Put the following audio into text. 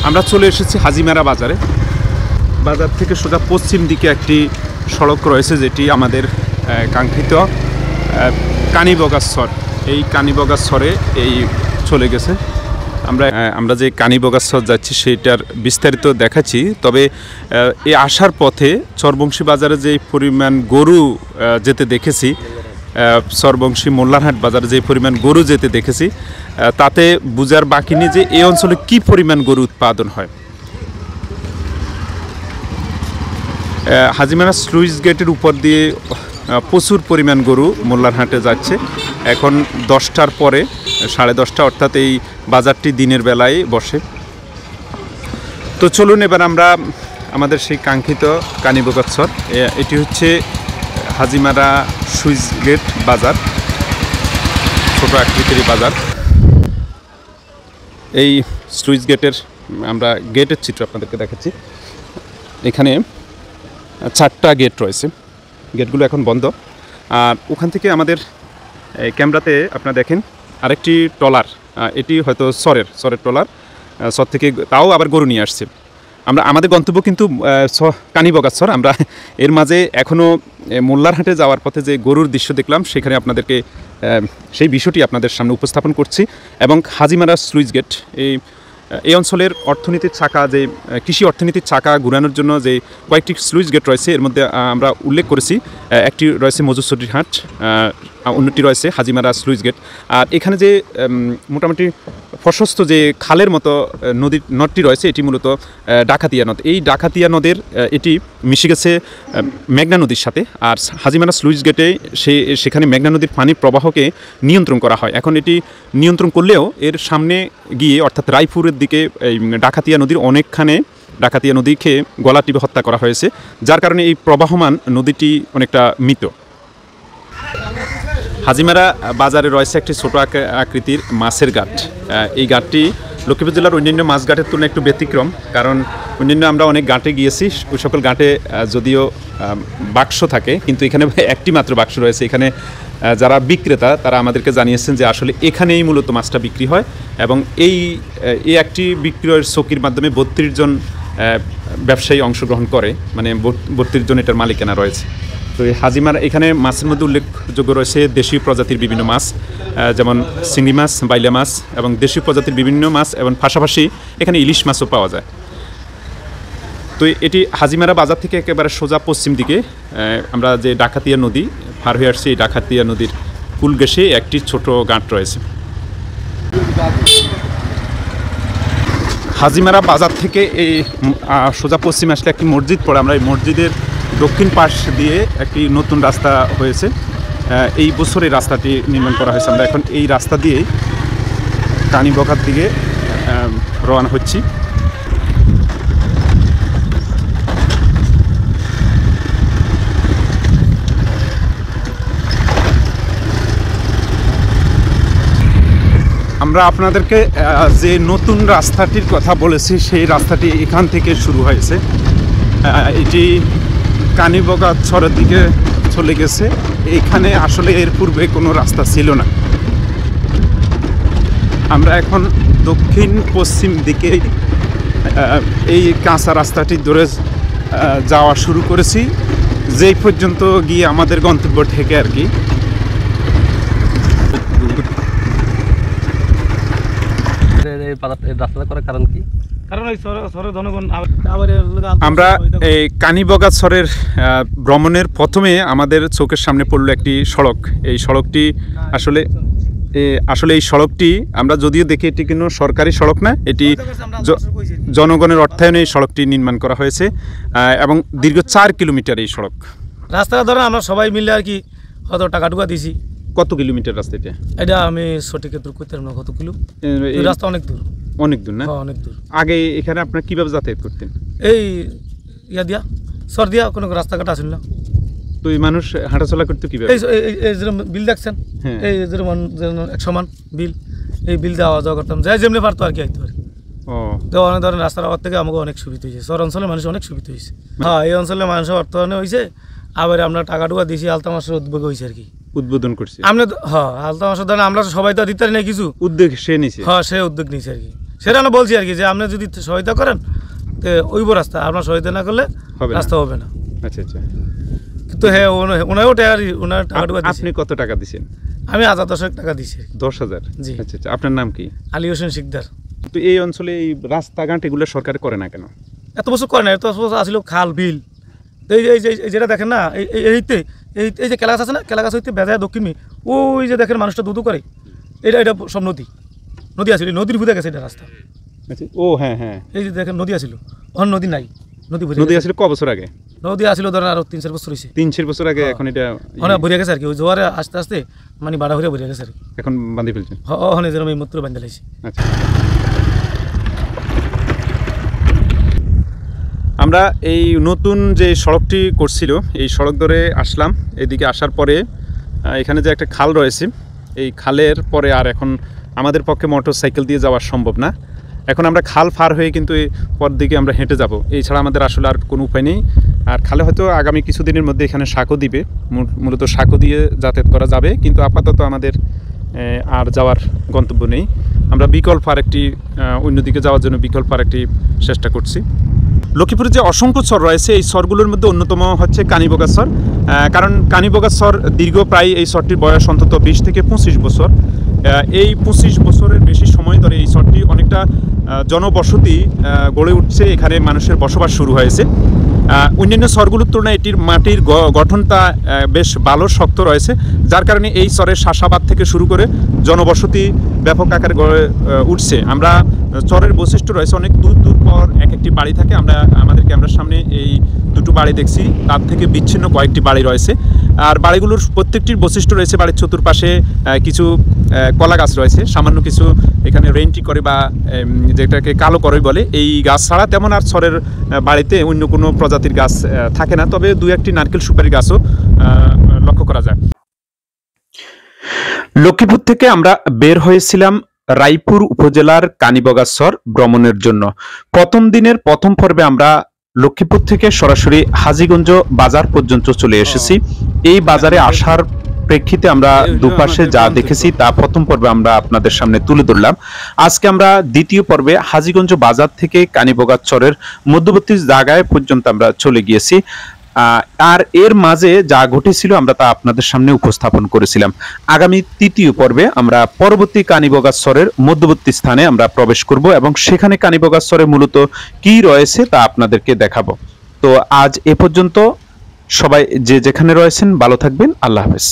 আমরা চলে এসেছি হাজিমারা বাজারে। বাজার থেকে সোজা পশ্চিম দিকে একটি সড়ক রয়েছে, যেটি আমাদের কাঙ্ক্ষিত কানিবগাছর। এই কানিবগাছরে এই চলে গেছে। আমরা যে কানিবগাছর যাচ্ছি সেটার বিস্তারিত দেখাচ্ছি। তবে এই আসার পথে চরবংশী বাজারে যে পরিমাণ গরু যেতে দেখেছি, চরবংশী মোল্লারহাট বাজারে যে পরিমাণ গরু যেতে দেখেছি, তাতে বুঝার বাকি নেই যে এই অঞ্চলে কি পরিমাণ গরু উৎপাদন হয়। হাজিমারা স্লুইস গেটের উপর দিয়ে প্রচুর পরিমাণ গরু মোল্লারহাটে যাচ্ছে। এখন 10টার পরে, 10:30, অর্থাৎ এই বাজারটি দিনের বেলায় বসে। তো চলুন এবার আমরা আমাদের সেই কাঙ্ক্ষিত কানিবগাছর, এটি হচ্ছে হাজিমারা স্লুইস গেট বাজার, ছোট আকৃতির বাজার। এই স্লুইস গেটের আমরা গেটের চিত্র আপনাদেরকে দেখাচ্ছি। এখানে 4টা গেট রয়েছে, গেটগুলো এখন বন্ধ। আর ওখান থেকে আমাদের ক্যামেরাতে আপনারা দেখেন আরেকটি ট্রলার, এটি হয়তো সরের ট্রলার, সর থেকে তাও আবার গরু নিয়ে আসছে। আমাদের গন্তব্য কিন্তু কানিবগাছর। আমরা এর মাঝে এখনও মোল্লারহাটে যাওয়ার পথে যে গরুর দৃশ্য দেখলাম, সেখানে আপনাদেরকে সেই বিষয়টি আপনাদের সামনে উপস্থাপন করছি। এবং হাজিমারা স্লুইস গেট এই অঞ্চলের অর্থনীতির চাকা, যে কৃষি অর্থনীতির চাকা ঘুরানোর জন্য যে কয়েকটি স্লুইস গেট রয়েছে, এর মধ্যে আমরা উল্লেখ করেছি একটি রয়েছে মজুসরির হাট, অন্যটি রয়েছে হাজিমারা স্লুইস গেট। আর এখানে যে মোটামুটি প্রশস্ত যে খালের মতো নদটি রয়েছে, এটি মূলত ডাকাতিয়া নদ। এই ডাকাতিয়া নদের এটি মিশে গেছে মেঘনা নদীর সাথে। আর হাজিমারা স্লুইস গেটে সেখানে মেঘনা নদীর পানির প্রবাহকে নিয়ন্ত্রণ করা হয়। এখন এটি নিয়ন্ত্রণ করলেও এর সামনে গিয়ে, অর্থাৎ রায়পুরের দিকে, এই ডাকাতিয়া নদীর অনেকখানে ডাকাতিয়া নদীকে গলা টিপে হত্যা করা হয়েছে, যার কারণে এই প্রবাহমান নদীটি অনেকটা মৃত। হাজিমারা বাজারে রয়েছে একটি ছোট আকৃতির মাছের ঘাট। এই ঘাটটি লক্ষ্মীপুর জেলার অন্যান্য মাছ ঘাটের তুলনায় একটু ব্যতিক্রম, কারণ অন্যান্য আমরা অনেক ঘাটে গিয়েছি, ওই সকল ঘাটে যদিও বাক্স থাকে, কিন্তু এখানে একটি মাত্র বাক্স রয়েছে। এখানে যারা বিক্রেতা তারা আমাদেরকে জানিয়েছেন যে আসলে এখানেই মূলত মাছটা বিক্রি হয়। এবং এই একটি বিক্রয়ের চৌকির মাধ্যমে 32 জন ব্যবসায়ী অংশগ্রহণ করে, মানে 32 জন এটার মালিকানা রয়েছে। তো এই হাজিমারা এখানে মাছের মধ্যে উল্লেখযোগ্য রয়েছে দেশীয় প্রজাতির বিভিন্ন মাছ, যেমন চিংড়ি মাছ, বাইলা মাছ এবং দেশীয় প্রজাতির বিভিন্ন মাছ, এবং পাশাপাশি এখানে ইলিশ মাছও পাওয়া যায়। তো এটি হাজিমারা বাজার থেকে একেবারে সোজা পশ্চিম দিকে আমরা যে ডাকাতিয়া নদী পার হয়ে আসছি, এই ডাকাতিয়া নদীর কুল ঘেঁষে একটি ছোট ঘাট রয়েছে। হাজিমারা বাজার থেকে এই সোজা পশ্চিমে আসলে একটি মসজিদ পড়ে। আমরা এই মসজিদের দক্ষিণ পাশ দিয়ে একটি নতুন রাস্তা হয়েছে, এই বছর এই রাস্তাটি নির্মাণ করা হয়েছে। আমরা এখন এই রাস্তা দিয়েই কানিবগার দিকে রওনা হচ্ছি। আমরা আপনাদেরকে যে নতুন রাস্তাটির কথা বলেছি, সেই রাস্তাটি এখান থেকে শুরু হয়েছে। এটি কানিবগাছরের দিকে চলে গেছে। এখানে আসলে এর পূর্বে কোনো রাস্তা ছিল না। আমরা এখন দক্ষিণ পশ্চিম দিকে এই কাঁচা রাস্তাটি ধরে যাওয়া শুরু করেছি, যেই পর্যন্ত গিয়ে আমাদের গন্তব্য থেকে আর কি। আমরা এই কানিবগাছরের ভ্রমণের প্রথমে আমাদের চোখের সামনে পড়লো একটি সড়ক। এই সড়কটি আসলে এই সড়কটি আমরা যদিও দেখি এটি কিন্তু সরকারি সড়ক না, এটি জনগণের অর্থায়নে এই সড়কটি নির্মাণ করা হয়েছে এবং দীর্ঘ 4 কিলোমিটার এই সড়ক। রাস্তাটা ধরেন আমরা সবাই মিলে আর কি কত টাকা টুকা দিছি। কত কিলোমিটার রাস্তা এটা আমি সঠিক দূর করতে পারবো না, কত কিলো রাস্তা? অনেক দূর না? অনেক দূর। আগে এখানে আপনার কিভাবে যাতায়াত করতেন? এই ইয়া দিয়া সর দিয়া কোনো রাস্তাঘাট আসেন না, তো এই মানুষ হাঁটাচলা করতে কিভাবে? এই যেরকম বিল দেখছেন, এই যেমন 100 মান বিল, এই বিল দিয়ে আওয়া যাওয়া করতাম, যাই যেমনি পারতো আর কি আইতে পারে। তো অনেক ধরনের রাস্তার আওয়ার থেকে আমাকে অনেক সুবিধা হয়েছে, শহর অঞ্চলের মানুষ অনেক সুবিধা হয়েছে। হ্যাঁ, এই অঞ্চলের মানুষের অর্থায়নে হয়েছে। আবার আমরা টাকা টুকা দিয়েছি, আলতা মাসের উদ্যোগ হয়েছে আর কি, উদ্বোধন করছি আমরা। হ্যাঁ, আলতা মাসের ধরেন আমরা সবাই তো দিতে পারি না, কিছু উদ্যোগ সে নিয়েছে। হ্যাঁ, সে উদ্যোগ নিয়েছে আর কি। সেটা আমরা বলছি আর কি, যে আপনি যদি সহায়তা করেন তো ওইব রাস্তা, আপনার সহায়তা না করলে রাস্তা হবে না। আচ্ছা আচ্ছা। কিন্তু হ্যাঁ ওনারও ওনার টাকাটুকু আপনি কত টাকা দিচ্ছেন? আমি 1000 টাকা দিছি। 10,000? জি। আচ্ছা আচ্ছা। আপনার নাম কি? আলী হোসেন শিকদার। তো এই অঞ্চলে এই রাস্তাঘাট এগুলো সরকার করে না কেন? এত বছর করে না, এত বছর আসছিল খাল বিল। এই যে যেটা দেখেন না, এইতে এই যে কেলা গাছ আছে না, কেলা গাছ হইতে বেজায় দক্ষিণী, ওই যে দেখেন মানুষটা দুধু করে, এটা সব নদী আসছিল, নদীর ভুতে গেছে এটা রাস্তা। আচ্ছা। ও হ্যাঁ হ্যাঁ, এই যে দেখেন নদী আসছিল, এখন নদী নাই, নদী আসলে ক বছর আগে? নদী আসছিল ধরেন আরো 3-4 বছর হয়েছে। 3-4 বছর আগে। এখন এটা অনেক ভরিয়া গেছে আর কি, ওই জোয়ারে আস্তে আস্তে মানে বাড়া হয়ে ভরিয়া গেছে আর কি। এখন বাঁধি ফেলছেন? হনে যেরকম এই মাত্র বান্ধা লাইছি। আচ্ছা। আমরা এই নতুন যে সড়কটি করছিল, এই সড়ক ধরে আসলাম। এদিকে আসার পরে এখানে যে একটা খাল রয়েছে, এই খালের পরে আর এখন আমাদের পক্ষে মোটর সাইকেল দিয়ে যাওয়া সম্ভব না। এখন আমরা খাল পার হয়ে কিন্তু এই পর দিকে আমরা হেঁটে যাব, এই ছাড়া আমাদের আসলে আর কোনো উপায় নেই। আর খালে হয়তো আগামী কিছুদিনের মধ্যে এখানে সাঁকো দিবে, মূলত সাঁকো দিয়ে যাতায়াত করা যাবে, কিন্তু আপাতত আমাদের আর যাওয়ার গন্তব্য নেই। আমরা বিকল্প আরেকটি অন্যদিকে যাওয়ার জন্য বিকল্প আরেকটি চেষ্টা করছি। লক্ষ্মীপুরে যে অসংখ্য চর রয়েছে, এই চরগুলোর মধ্যে অন্যতম হচ্ছে কানিবগা চর। কারণ কানিবগা চর দীর্ঘ প্রায়, এই চরটির বয়স অন্তত 20 থেকে 25 বছর। এই 25 বছরের বেশি সময় ধরে এই চরটি অনেকটা জনবসতি গড়ে উঠছে, এখানে মানুষের বসবাস শুরু হয়েছে। অন্যান্য চরগুলোর তুলনায় এটির মাটির গঠনটা বেশ ভালো শক্ত রয়েছে, যার কারণে এই চরের চাষাবাদ থেকে শুরু করে জনবসতি ব্যাপক আকারে গড়ে উঠছে। আমরা চরের বৈশিষ্ট্য রয়েছে, অনেক দূর দূর পর এক একটি বাড়ি থাকে। আমরা আমাদের ক্যামেরার সামনে এই দুটো বাড়ি দেখছি, তার থেকে বিচ্ছিন্ন কয়েকটি বাড়ি রয়েছে। আর বাড়িগুলোর প্রত্যেকটির বৈশিষ্ট্য রয়েছে, বাড়ির চতুর্পাশে কিছু কলা গাছ রয়েছে, সামান্য কিছু এখানে রেন্টি করে বা যেটাকে কালো করই বলে, এই গাছ ছাড়া তেমন আর চরের বাড়িতে অন্য কোনো প্রজাতির গাছ থাকে না। তবে 2-1টি নারকেল সুপারি গাছও লক্ষ্য করা যায়। লক্ষ্মীপুর থেকে আমরা বের হয়েছিলাম রায়পুর উপজেলার কানিবগা চর ভ্রমণের জন্য। প্রথম দিনের প্রথম পর্বে আমরা লক্ষ্মীপুর থেকে সরাসরি হাজীগঞ্জ বাজার পর্যন্ত চলে এসেছি। এই বাজারে আসার প্রেক্ষিতে আমরা দুপাশে যা দেখেছি তা প্রথম পর্বে আমরা আপনাদের সামনে তুলে ধরলাম। আজকে আমরা দ্বিতীয় পর্বে হাজীগঞ্জ বাজার থেকে কানিবগা চরের মধ্যবর্তী জায়গায় পর্যন্ত আমরা চলে গিয়েছি। আর এর মাঝে যা ঘটেছিল আমরা তা আপনাদের সামনে উপস্থাপন করেছিলাম। আগামী তৃতীয় পর্বে আমরা পরবর্তী কানিবগা চরের মধ্যবর্তী স্থানে আমরা প্রবেশ করব এবং সেখানে কানিবগা চরে মূলত কি রয়েছে তা আপনাদেরকে দেখাবো। তো আজ এ পর্যন্ত, সবাই যে যেখানে রয়েছেন ভালো থাকবেন। আল্লাহ হাফেজ।